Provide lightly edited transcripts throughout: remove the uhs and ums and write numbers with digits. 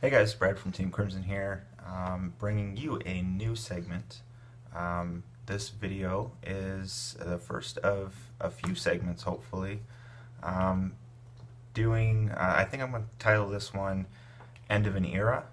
Hey guys, Brad from Team Crimson here, bringing you a new segment. This video is the first of a few segments, hopefully. I think I'm going to title this one End of an Era,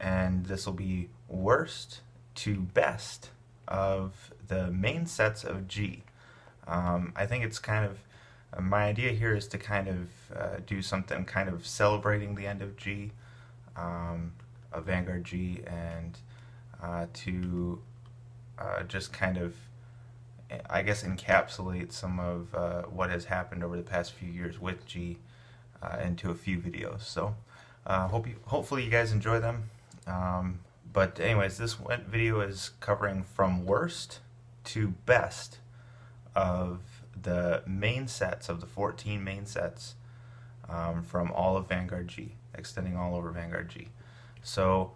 and this will be worst to best of the main sets of G. I think it's kind of, my idea here is to kind of do something kind of celebrating the end of G. Of Vanguard G, and to just kind of, I guess, encapsulate some of what has happened over the past few years with G into a few videos. So hopefully you guys enjoy them. But anyways, this video is covering from worst to best of the main sets, of the 14 main sets from all of Vanguard G, extending all over Vanguard G. So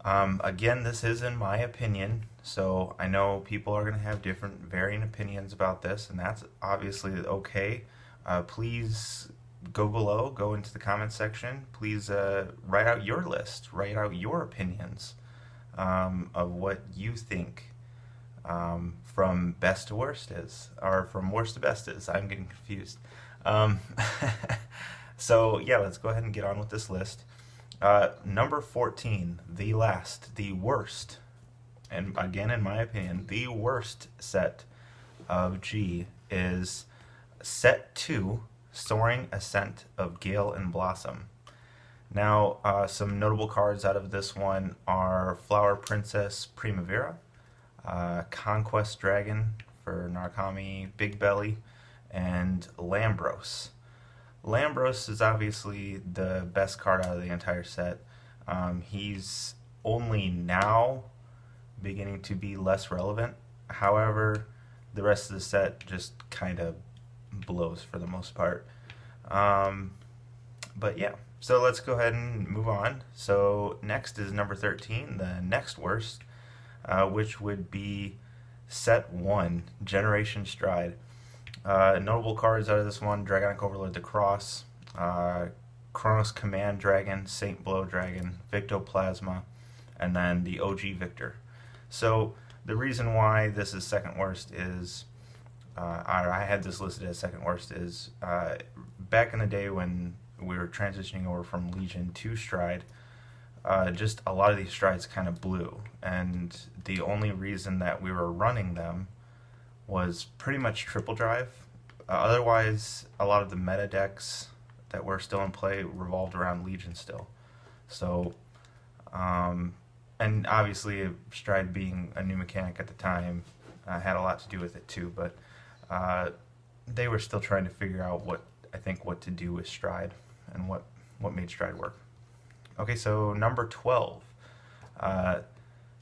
again, this is in my opinion, so I know people are going to have different varying opinions about this, and that's obviously okay. Please go below, go into the comments section. Please write out your list, write out your opinions of what you think from best to worst is, or from worst to best is. I'm getting confused. So yeah, let's go ahead and get on with this list. Number 14, the worst, and again in my opinion, the worst set of G is Set 2, Soaring Ascent of Gale and Blossom. Now, some notable cards out of this one are Flower Princess Primavera, Conquest Dragon for Narukami Big Belly, and Lambros. Lambros is obviously the best card out of the entire set. He's only now beginning to be less relevant. However, the rest of the set just kind of blows for the most part. But yeah, so let's go ahead and move on. So next is number 13, the next worst, which would be Set 1, Generation Stride. Notable cards out of this one: Dragonic Overlord the Cross, Chronos Command Dragon, Saint Blow Dragon, Victoplasma, and then the OG Victor. So the reason why this is second worst is, I had this listed as second worst, is back in the day when we were transitioning over from Legion to Stride, just a lot of these strides kind of blew, and the only reason that we were running them was pretty much triple drive. Otherwise, a lot of the meta decks that were still in play revolved around Legion still. So, and obviously Stride being a new mechanic at the time had a lot to do with it too, but they were still trying to figure out what to do with Stride and what made Stride work. Okay, so number 12,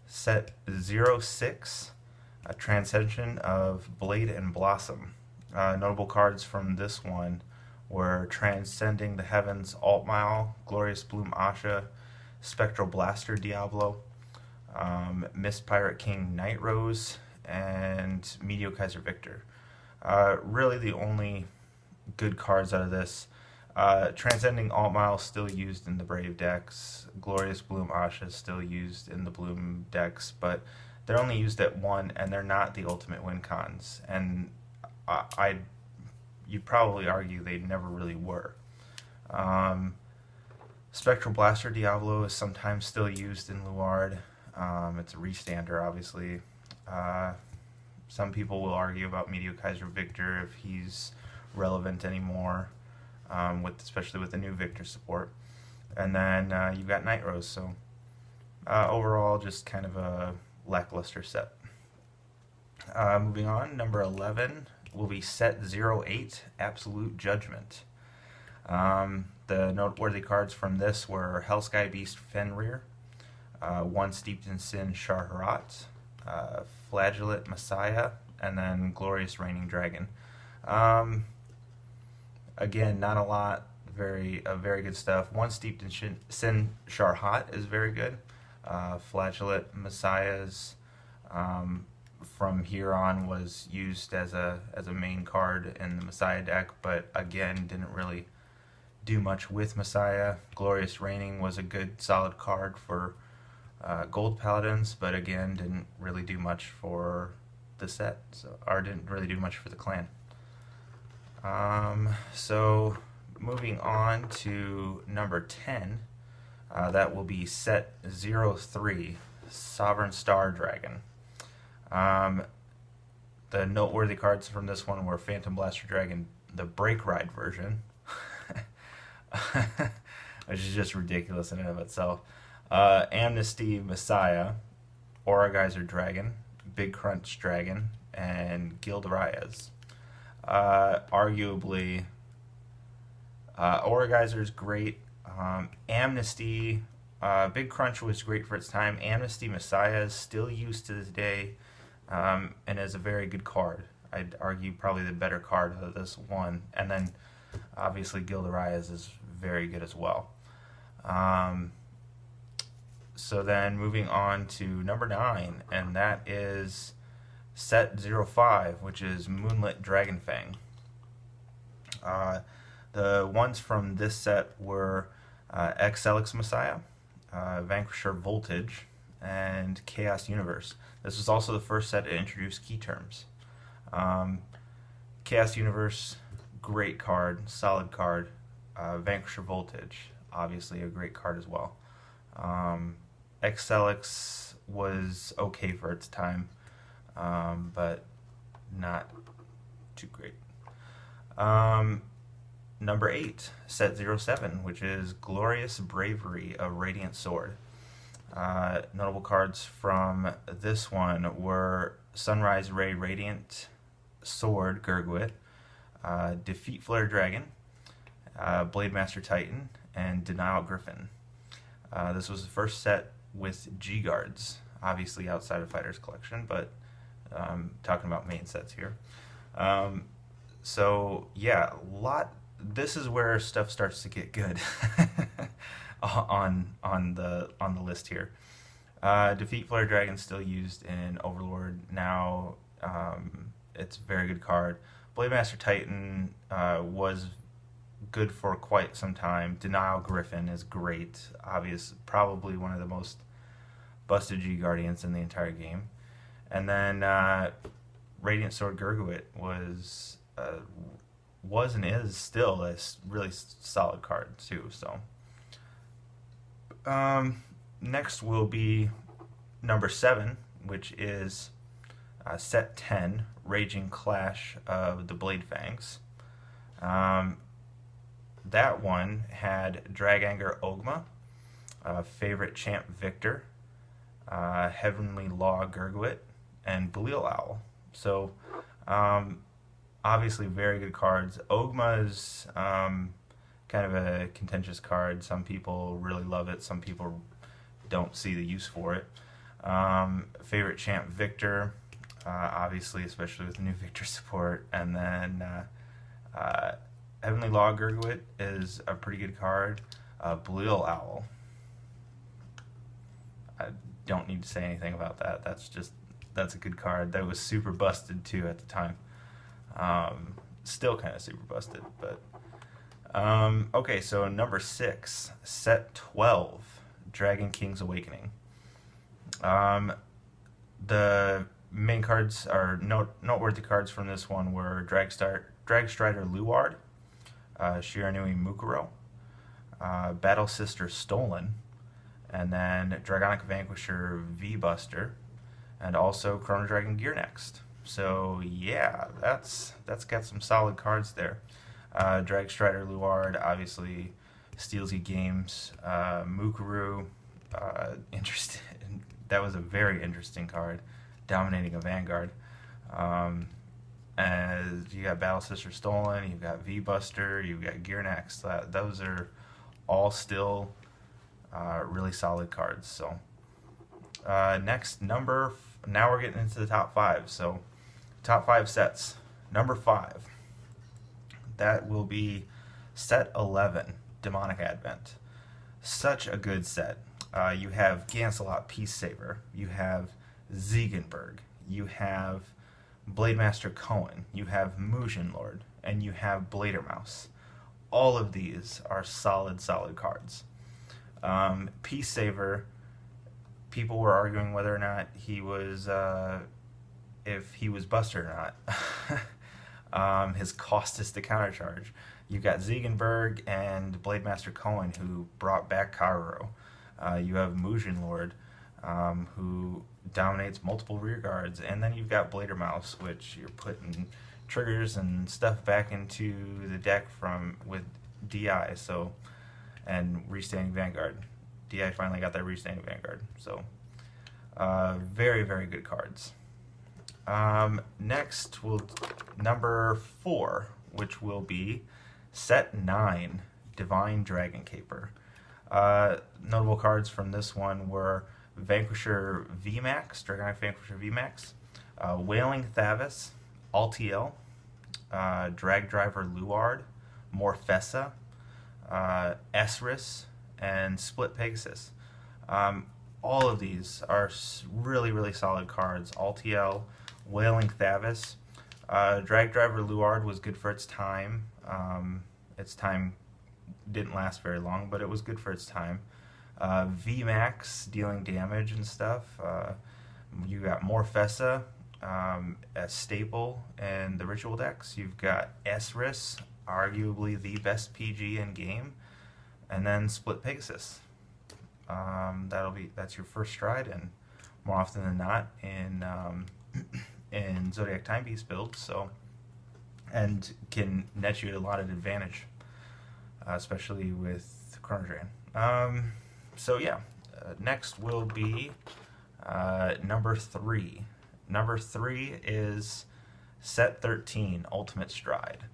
Set 06, a Transcension of Blade and Blossom. Notable cards from this one were Transcending the Heavens Altmile, Glorious Bloom Asha, Spectral Blaster Diablo, Mist Pirate King Night Rose, and Medio Kaiser Victor. Really the only good cards out of this. Transcending Altmile still used in the Brave decks, Glorious Bloom Asha still used in the Bloom decks, but they're only used at 1, and they're not the ultimate win cons. And you'd probably argue they never really were. Spectral Blaster Diablo is sometimes still used in Luard. It's a restander, obviously. Some people will argue about Medio Kaiser Victor if he's relevant anymore, especially with the new Victor support. And then you've got Night Rose, so overall just kind of a lackluster set. Moving on, number 11 will be Set 08, Absolute Judgment. The noteworthy cards from this were Hellsky Beast Fenrir, One Steeped in Sin Shar-Harat, Flagellate Messiah, and then Glorious Reigning Dragon. Again, not a lot, very good stuff. One Steeped in Sin Shar-Hat is very good. Flagellate Messiah's from here on was used as a main card in the Messiah deck, but again didn't really do much with Messiah. Glorious Reigning was a good, solid card for Gold Paladins, but again, didn't really do much for the set, or didn't really do much for the clan. So moving on to number 10, that will be set 03, Sovereign Star Dragon. The noteworthy cards from this one were Phantom Blaster Dragon, the Break Ride version, which is just ridiculous in and of itself. Amnesty Messiah, Aura Geyser Dragon, Big Crunch Dragon, and Gildarias. Arguably, Aura Geyser is great. Amnesty, Big Crunch was great for its time. Amnesty Messiah is still used to this day, and is a very good card. I'd argue probably the better card of this one. And then, obviously, Gildarias is very good as well. So then moving on to number 9, and that is set 05, which is Moonlit Dragonfang. The ones from this set were Excelix Messiah, Vanquisher Voltage, and Chaos Universe. This was also the first set to introduce key terms. Chaos Universe, great card, solid card. Vanquisher Voltage, obviously a great card as well. Excelix was okay for its time, but not too great. Number 8, set 07, which is Glorious Bravery of Radiant Sword. Notable cards from this one were Sunrise Ray Radiant Sword Gurguit, Defeat Flare Dragon, Blade Master Titan, and Denial Griffin. This was the first set with G guards, obviously outside of Fighters Collection, but talking about main sets here. So yeah, this is where stuff starts to get good on the list here. Defeat Flare Dragon still used in Overlord now. It's a very good card. Blade Master Titan was good for quite some time. Denial Griffin is great. Probably one of the most busted G Guardians in the entire game. And then Radiant Sword Gurguit was and is still a really solid card too. So next will be number 7, which is set 10, Raging Clash of the Blade Fangs. That one had Draganger Ogma, Favorite Champ Victor, Heavenly Law Gurguit, and Belial Owl. So obviously very good cards. Ogma is kind of a contentious card. Some people really love it. Some people don't see the use for it. Favorite Champ Victor, obviously, especially with new Victor support. And then Heavenly Law Gurguit is a pretty good card. Belial Owl, I don't need to say anything about that. That's a good card. That was super busted too at the time. Still kind of super busted, but okay. So number 6, set 12, Dragon King's Awakening. The main cards are noteworthy cards from this one were Dragstrider Luard, Shiranui Mukuro, Battle Sister Stolen, and then Dragonic Vanquisher V-Buster, and also Chrono Dragon Gear Next. So yeah, that's got some solid cards there. Dragstrider Luard obviously steals you games. Mukuru, interesting. That was a very interesting card, dominating a Vanguard. And you got Battle Sister Stolen, you've got V-Buster, you've got Gear Next. Those are all still really solid cards. So next, now we're getting into the top 5. So top 5 sets. Number 5, that will be set 11, Demonic Advent. Such a good set. You have Gancelot Peacesaver, you have Ziegenberg, you have Blade Master Cohen, you have Mugen Lord, and you have Bladermouse. all of these are solid cards. Peace Saver, people were arguing whether or not he was, if he was busted or not. His cost is the countercharge. You've got Ziegenberg and Blademaster Cohen, who brought back Karo. You have Mugen Lord, who dominates multiple rear guards, and then you've got Bladermouse, which you're putting triggers and stuff back into the deck with DI. So, and Restanding Vanguard. DI finally got that Restanding Vanguard. So, very good cards. Next, number 4, which will be set 9, Divine Dragon Caper. Notable cards from this one were Vanquisher VMAX, Dragonic Vanquisher VMAX, Wailing Thavis, Altiel, Drag Driver Luard, Morfessa, Esris, and Split Pegasus. All of these are really solid cards. Altiel, Wailing Thavis, Drag Driver Luard was good for its time. Its time didn't last very long, but it was good for its time. VMAX, dealing damage and stuff. You got Morfessa, as staple in the Ritual decks. You've got Esris, arguably the best PG in game, and then Split Pegasus. That's your first stride, and more often than not in Zodiac Time Beast builds. So, and can net you a lot of advantage, especially with Chrono Dragon. So yeah, next will be number 3. Number 3 is set 13, Ultimate Stride.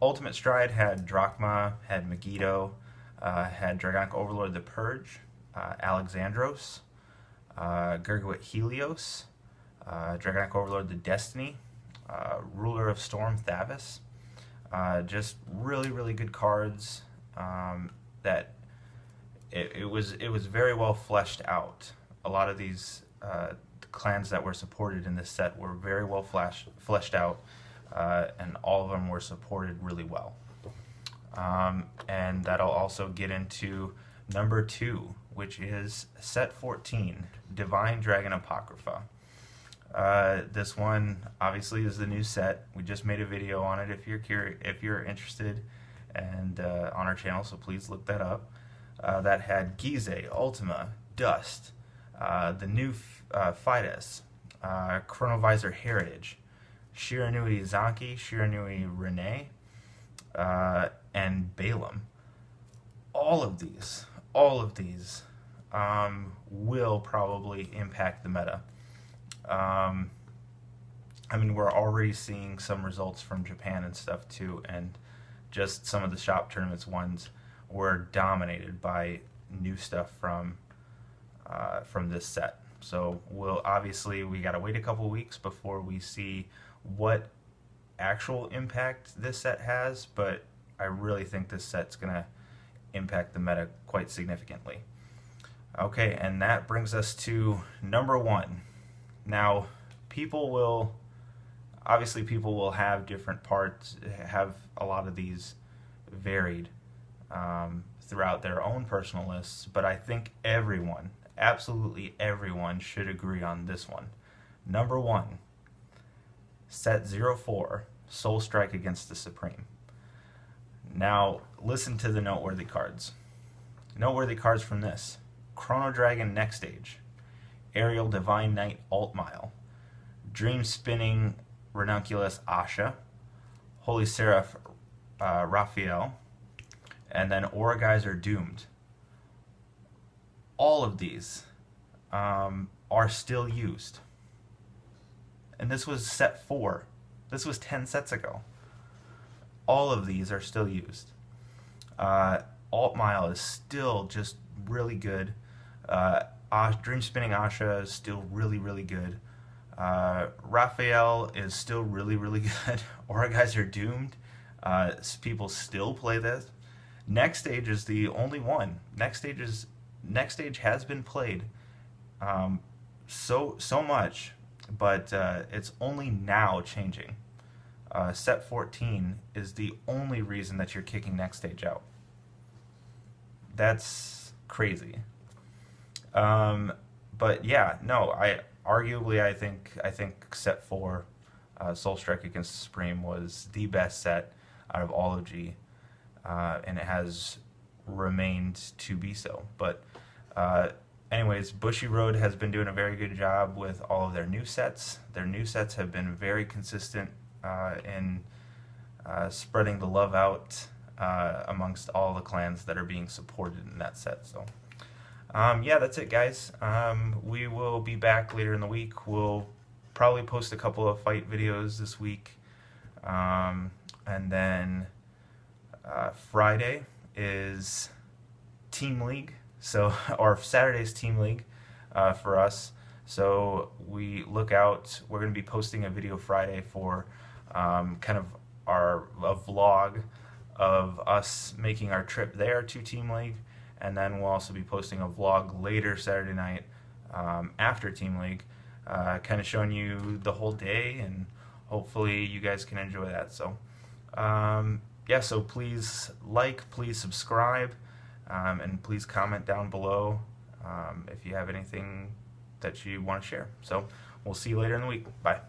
Ultimate Stride had Drachma, had Megiddo, had Dragonic Overlord the Purge, Alexandros, Gurgwit Helios, Dragonic Overlord the Destiny, Ruler of Storm Thavis. Just really good cards that it was very well fleshed out. A lot of these clans that were supported in this set were very well fleshed out, and all of them were supported really well. And that'll also get into number 2, which is set 14, Divine Dragon Apocrypha. This one obviously is the new set. We just made a video on it if you're interested, and on our channel, so please look that up. That had Gize, Ultima, Dust, the new Fides, Chronovisor Heritage, Shiranui Zanki, Shiranui Rene, and Balaam. All of these will probably impact the meta. I mean, we're already seeing some results from Japan and stuff too, and just some of the shop tournaments ones were dominated by new stuff from this set. So we gotta wait a couple weeks before we see what actual impact this set has, but I really think this set's gonna impact the meta quite significantly. Okay, and that brings us to number 1. Now, people will have different parts, have a lot of these varied throughout their own personal lists, but I think everyone, absolutely everyone, should agree on this one. Number 1, set 04, Soul Strike against the Supreme. Now, listen to the noteworthy cards. Noteworthy cards from this: Chrono Dragon Next Stage, Aerial Divine Knight Altmile, Dream Spinning Ranunculus Asha, Holy Seraph Raphael, and then Aurageyser Doomed. All of these are still used. And this was set 4. This was 10 sets ago. All of these are still used. Altmile is still just really good. Dream Spinning Asha is still really good. Raphael is still really good. Aurageyser Doomed, people still play this. Next Stage is the only one. Next Stage has been played so much, but it's only now changing. set 14 is the only reason that you're kicking next stage out. That's crazy. But yeah, no, I think set 4, Soul Strike against the Supreme, was the best set out of all of G, and it has remained to be so. But anyways, Bushiroad has been doing a very good job with all of their new sets. Their new sets have been very consistent in spreading the love out amongst all the clans that are being supported in that set. So yeah, that's it, guys. We will be back later in the week. We'll probably post a couple of fight videos this week, and then Friday is Team League, so or Saturday's Team League for us. So we look out. We're going to be posting a video Friday for kind of a vlog of us making our trip there to Team League, and then we'll also be posting a vlog later Saturday night after Team League, kind of showing you the whole day, and hopefully you guys can enjoy that. So yeah, so please like, please subscribe, and please comment down below if you have anything that you want to share. So we'll see you later in the week. Bye.